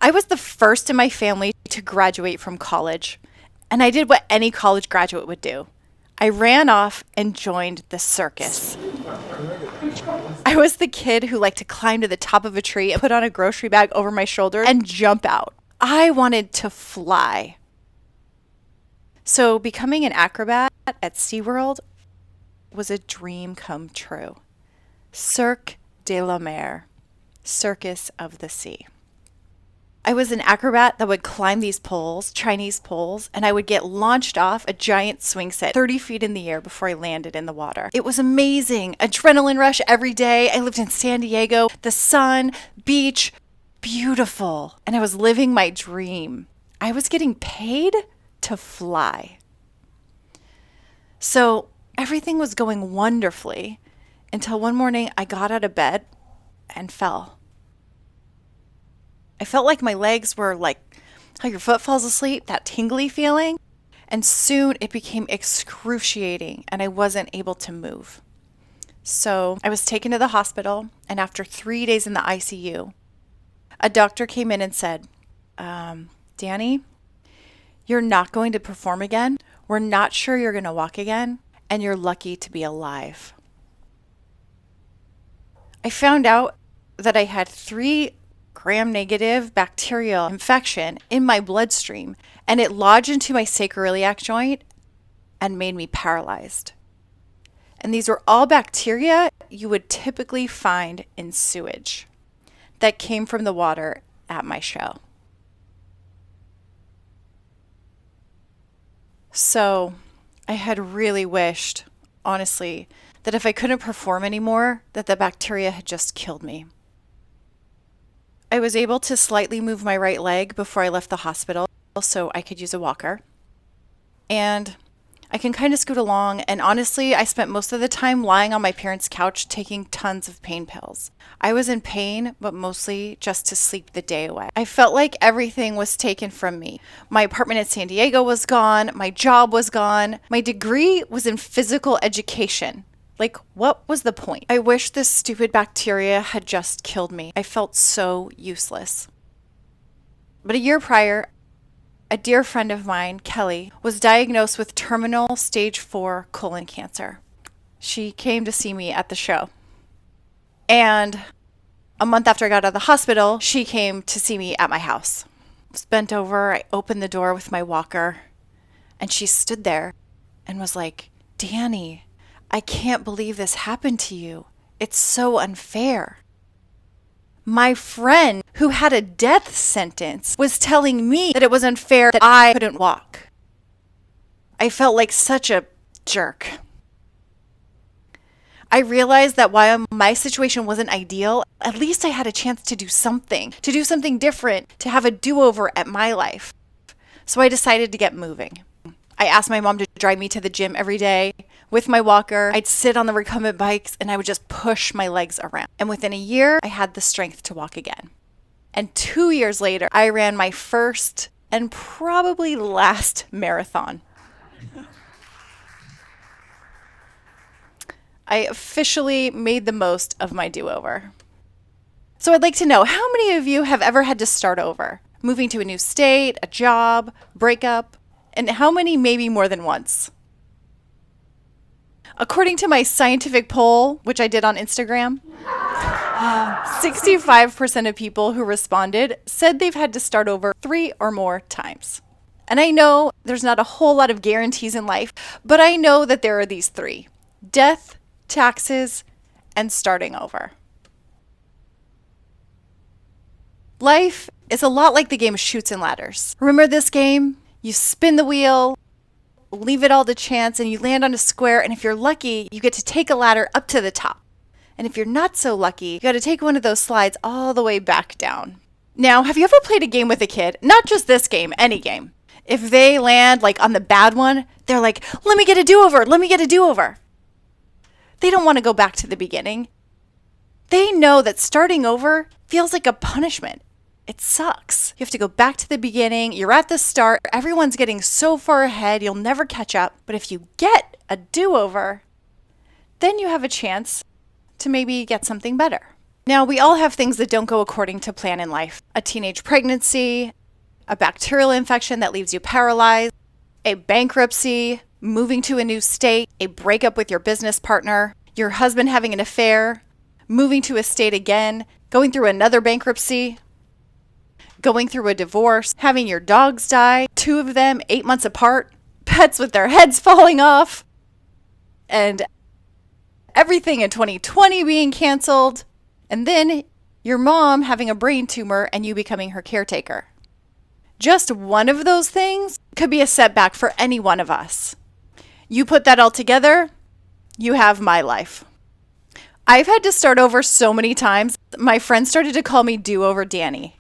I was the first in my family to graduate from college, and I did what any college graduate would do. I ran off and joined the circus. I was the kid who liked to climb to the top of a tree and put on a grocery bag over my shoulder and jump out. I wanted to fly. So becoming an acrobat at SeaWorld was a dream come true. Cirque de la Mer, Circus of the Sea. I was an acrobat that would climb these poles, Chinese poles, and I would get launched off a giant swing set 30 feet in the air before I landed in the water. It was amazing. Adrenaline rush every day. I lived in San Diego. The sun, beach, beautiful. And I was living my dream. I was getting paid to fly. So everything was going wonderfully until one morning I got out of bed and fell. I felt like my legs were like how your foot falls asleep, that tingly feeling. And soon it became excruciating and I wasn't able to move. So I was taken to the hospital, and after 3 days in the ICU, a doctor came in and said, Danny, you're not going to perform again. We're not sure you're going to walk again, and you're lucky to be alive. I found out that I had 3 gram-negative bacterial infection in my bloodstream, and it lodged into my sacroiliac joint and made me paralyzed. And these were all bacteria you would typically find in sewage that came from the water at my show. So I had really wished, honestly, that if I couldn't perform anymore, that the bacteria had just killed me. I was able to slightly move my right leg before I left the hospital so I could use a walker. And I can kind of scoot along, and honestly, I spent most of the time lying on my parents' couch taking tons of pain pills. I was in pain, but mostly just to sleep the day away. I felt like everything was taken from me. My apartment in San Diego was gone, my job was gone, my degree was in physical education. Like, what was the point? I wish this stupid bacteria had just killed me. I felt so useless. But a year prior, a dear friend of mine, Kelly, was diagnosed with terminal stage 4 colon cancer. She came to see me at the show. And a month after I got out of the hospital, she came to see me at my house. I was bent over, I opened the door with my walker, and she stood there and was like, Danny, I can't believe this happened to you. It's so unfair. My friend who had a death sentence was telling me that it was unfair that I couldn't walk. I felt like such a jerk. I realized that while my situation wasn't ideal, at least I had a chance to do something different, to have a do-over at my life. So I decided to get moving. I asked my mom to drive me to the gym every day with my walker. I'd sit on the recumbent bikes and I would just push my legs around. And within a year, I had the strength to walk again. And 2 years later, I ran my first and probably last marathon. I officially made the most of my do-over. So I'd like to know, how many of you have ever had to start over? Moving to a new state, a job, breakup, and how many maybe more than once? According to my scientific poll, which I did on Instagram, 65% of people who responded said they've had to start over 3 or more times. And I know there's not a whole lot of guarantees in life, but I know that there are these 3: death, taxes, and starting over. Life is a lot like the game Chutes and Ladders. Remember this game? You spin the wheel, leave it all to chance, and you land on a square, and if you're lucky, you get to take a ladder up to the top. And if you're not so lucky, you got to take one of those slides all the way back down. Now, have you ever played a game with a kid? Not just this game, any game. If they land like on the bad one, they're like, let me get a do-over, let me get a do-over. They don't want to go back to the beginning. They know that starting over feels like a punishment. It sucks. You have to go back to the beginning. You're at the start. Everyone's getting so far ahead, you'll never catch up. But if you get a do-over, then you have a chance to maybe get something better. Now, we all have things that don't go according to plan in life. A teenage pregnancy, a bacterial infection that leaves you paralyzed, a bankruptcy, moving to a new state, a breakup with your business partner, your husband having an affair, moving to a state again, going through another bankruptcy, going through a divorce, having your dogs die, 2 of them 8 months apart, pets with their heads falling off, and everything in 2020 being canceled, and then your mom having a brain tumor and you becoming her caretaker. Just one of those things could be a setback for any one of us. You put that all together, you have my life. I've had to start over so many times. My friends started to call me Do-Over Danny.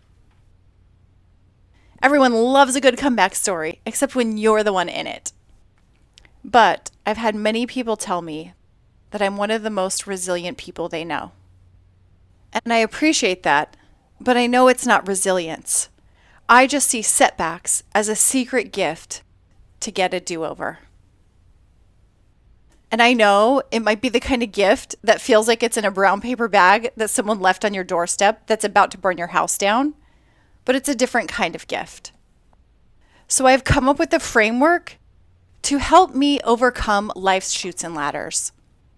Everyone loves a good comeback story, except when you're the one in it. But I've had many people tell me that I'm one of the most resilient people they know. And I appreciate that, but I know it's not resilience. I just see setbacks as a secret gift to get a do-over. And I know it might be the kind of gift that feels like it's in a brown paper bag that someone left on your doorstep that's about to burn your house down, but it's a different kind of gift. So I've come up with a framework to help me overcome life's chutes and ladders,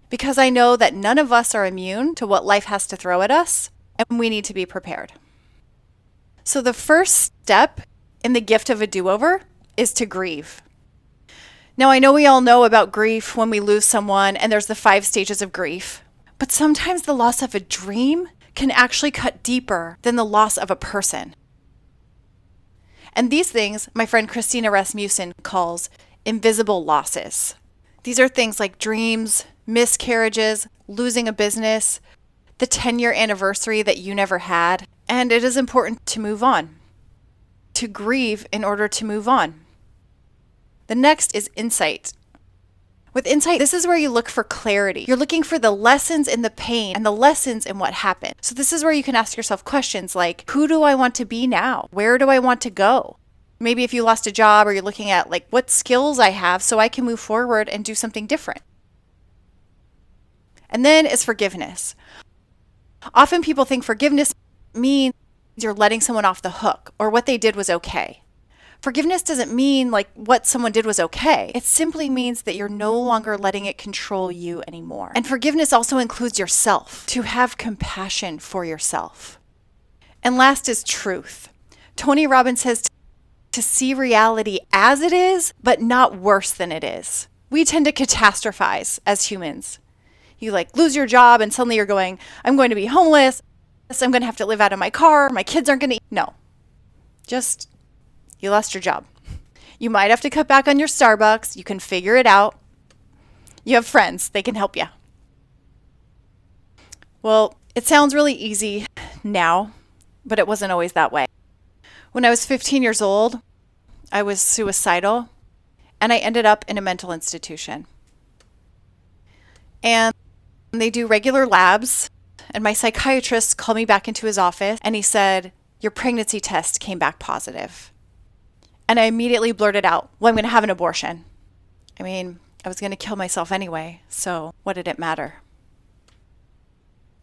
because I know that none of us are immune to what life has to throw at us, and we need to be prepared. So the first step in the gift of a do-over is to grieve. Now, I know we all know about grief when we lose someone, and there's the 5 stages of grief, but sometimes the loss of a dream can actually cut deeper than the loss of a person. And these things my friend Christina Rasmussen calls invisible losses. These are things like dreams, miscarriages, losing a business, the 10-year anniversary that you never had, and it is important to move on, to grieve in order to move on. The next is insight. With insight, this is where you look for clarity. You're looking for the lessons in the pain and the lessons in what happened. So this is where you can ask yourself questions like, who do I want to be now? Where do I want to go? Maybe if you lost a job, or you're looking at like what skills I have so I can move forward and do something different. And then is forgiveness. Often people think forgiveness means you're letting someone off the hook or what they did was okay. Forgiveness doesn't mean like what someone did was okay. It simply means that you're no longer letting it control you anymore. And forgiveness also includes yourself, to have compassion for yourself. And last is truth. Tony Robbins says to see reality as it is, but not worse than it is. We tend to catastrophize as humans. You like lose your job and suddenly you're going, I'm going to be homeless. I'm going to have to live out of my car. My kids aren't going to eat. No, just you lost your job. You might have to cut back on your Starbucks. You can figure it out. You have friends. They can help you. Well, it sounds really easy now, but it wasn't always that way. When I was 15 years old, I was suicidal, and I ended up in a mental institution. And they do regular labs, and my psychiatrist called me back into his office, and he said, your pregnancy test came back positive. And I immediately blurted out, well, I'm going to have an abortion. I mean, I was going to kill myself anyway, so what did it matter?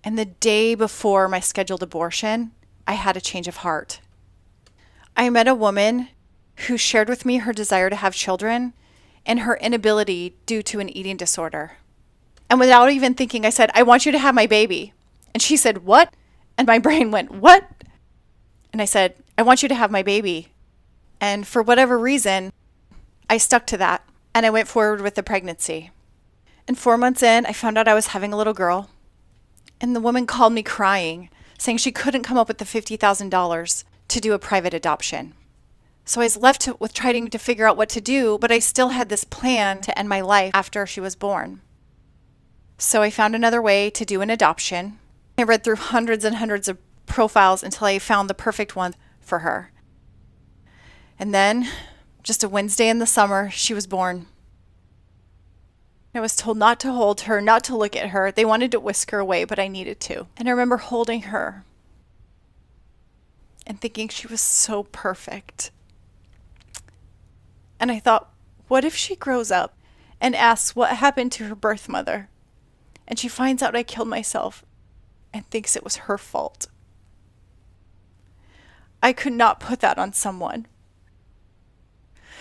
And the day before my scheduled abortion, I had a change of heart. I met a woman who shared with me her desire to have children and her inability due to an eating disorder. And without even thinking, I said, I want you to have my baby. And she said, what? And my brain went, what? And I said, I want you to have my baby. And for whatever reason, I stuck to that and I went forward with the pregnancy. And 4 months in, I found out I was having a little girl. And the woman called me crying, saying she couldn't come up with the $50,000 to do a private adoption. So I was left with trying to figure out what to do, but I still had this plan to end my life after she was born. So I found another way to do an adoption. I read through hundreds and hundreds of profiles until I found the perfect one for her. And then, just a Wednesday in the summer, she was born. I was told not to hold her, not to look at her. They wanted to whisk her away, but I needed to. And I remember holding her and thinking she was so perfect. And I thought, what if she grows up and asks what happened to her birth mother? And she finds out I killed myself. and thinks it was her fault. I could not put that on someone.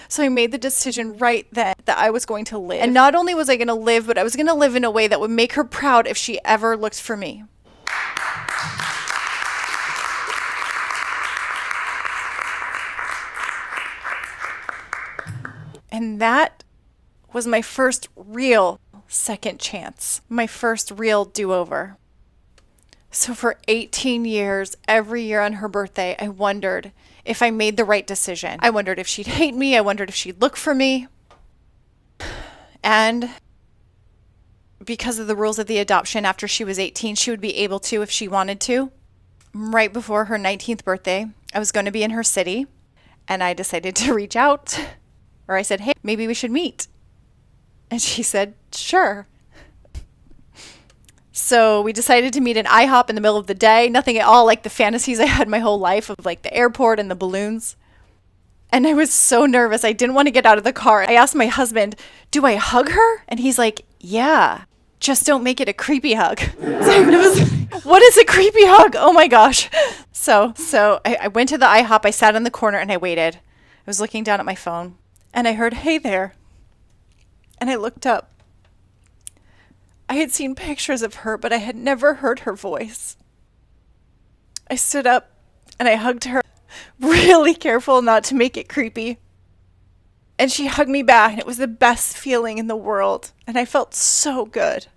So I made the decision right then that I was going to live. And not only was I going to live, but I was going to live in a way that would make her proud if she ever looked for me. And that was my first real second chance, my first real do-over. So for 18 years, every year on her birthday, I wondered if I made the right decision. I wondered if she'd hate me. I wondered if she'd look for me. And because of the rules of the adoption, after she was 18, she would be able to if she wanted to. Right before her 19th birthday, I was going to be in her city, and I decided to reach out. Or I said, hey, maybe we should meet. And she said, sure. So we decided to meet in IHOP in the middle of the day. Nothing at all like the fantasies I had my whole life of like the airport and the balloons. And I was so nervous. I didn't want to get out of the car. I asked my husband, do I hug her? And he's like, yeah, just don't make it a creepy hug. What is a creepy hug? Oh my gosh. So I went to the IHOP. I sat in the corner and I waited. I was looking down at my phone and I heard, hey there. And I looked up. I had seen pictures of her, but I had never heard her voice. I stood up and I hugged her, really careful not to make it creepy. And she hugged me back, and it was the best feeling in the world, and I felt so good.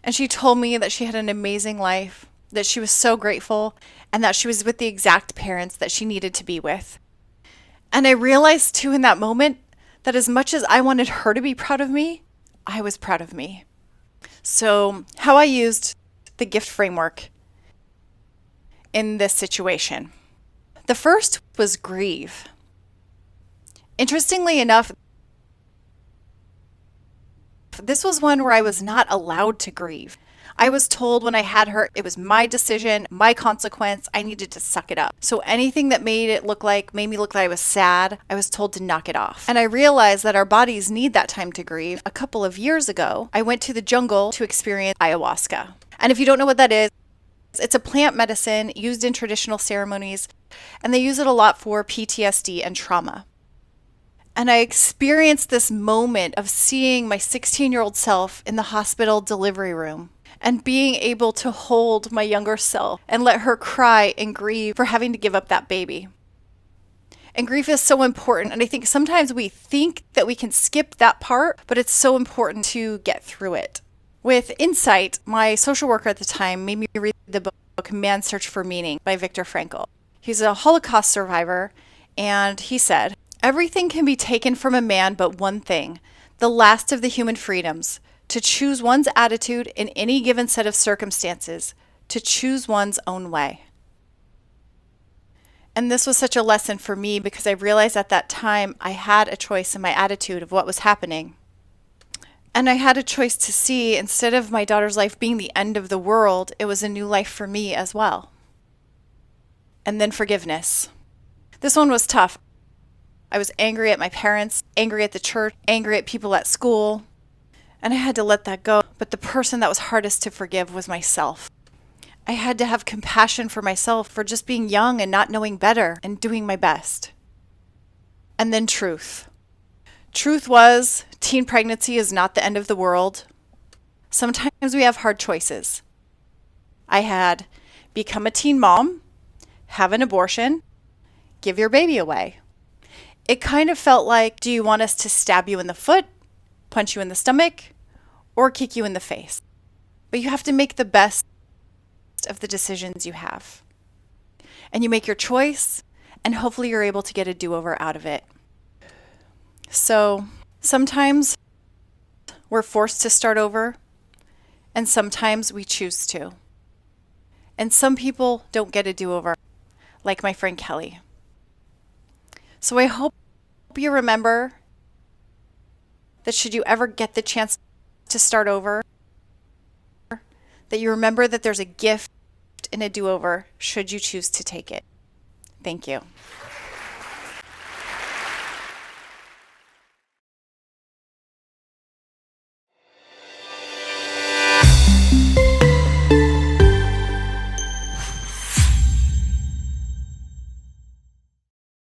And she told me that she had an amazing life, that she was so grateful, and that she was with the exact parents that she needed to be with. And I realized too in that moment that as much as I wanted her to be proud of me, I was proud of me. So how I used the gift framework in this situation. The first was grieve. Interestingly enough, this was one where I was not allowed to grieve. I was told when I had her, it was my decision, my consequence. I needed to suck it up. So anything that made me look like I was sad, I was told to knock it off. And I realized that our bodies need that time to grieve. A couple of years ago, I went to the jungle to experience ayahuasca. And if you don't know what that is, it's a plant medicine used in traditional ceremonies, and they use it a lot for PTSD and trauma. And I experienced this moment of seeing my 16-year-old self in the hospital delivery room and being able to hold my younger self and let her cry and grieve for having to give up that baby. And grief is so important. And I think sometimes we think that we can skip that part, but it's so important to get through it. With insight, my social worker at the time made me read the book Man's Search for Meaning by Viktor Frankl. He's a Holocaust survivor, and he said, everything can be taken from a man but one thing, the last of the human freedoms, to choose one's attitude in any given set of circumstances, to choose one's own way. And this was such a lesson for me because I realized at that time I had a choice in my attitude of what was happening. And I had a choice to see, instead of my daughter's life being the end of the world, it was a new life for me as well. And then forgiveness. This one was tough. I was angry at my parents, angry at the church, angry at people at school, and I had to let that go. But the person that was hardest to forgive was myself. I had to have compassion for myself for just being young and not knowing better and doing my best. And then truth. Truth was, teen pregnancy is not the end of the world. Sometimes we have hard choices. I had become a teen mom, have an abortion, give your baby away. It kind of felt like, do you want us to stab you in the foot, punch you in the stomach, or kick you in the face? But you have to make the best of the decisions you have. And you make your choice, and hopefully you're able to get a do-over out of it. So sometimes we're forced to start over, and sometimes we choose to. And some people don't get a do-over, like my friend Kelly. So I hope you remember that should you ever get the chance to start over, that you remember that there's a gift in a do-over should you choose to take it. Thank you.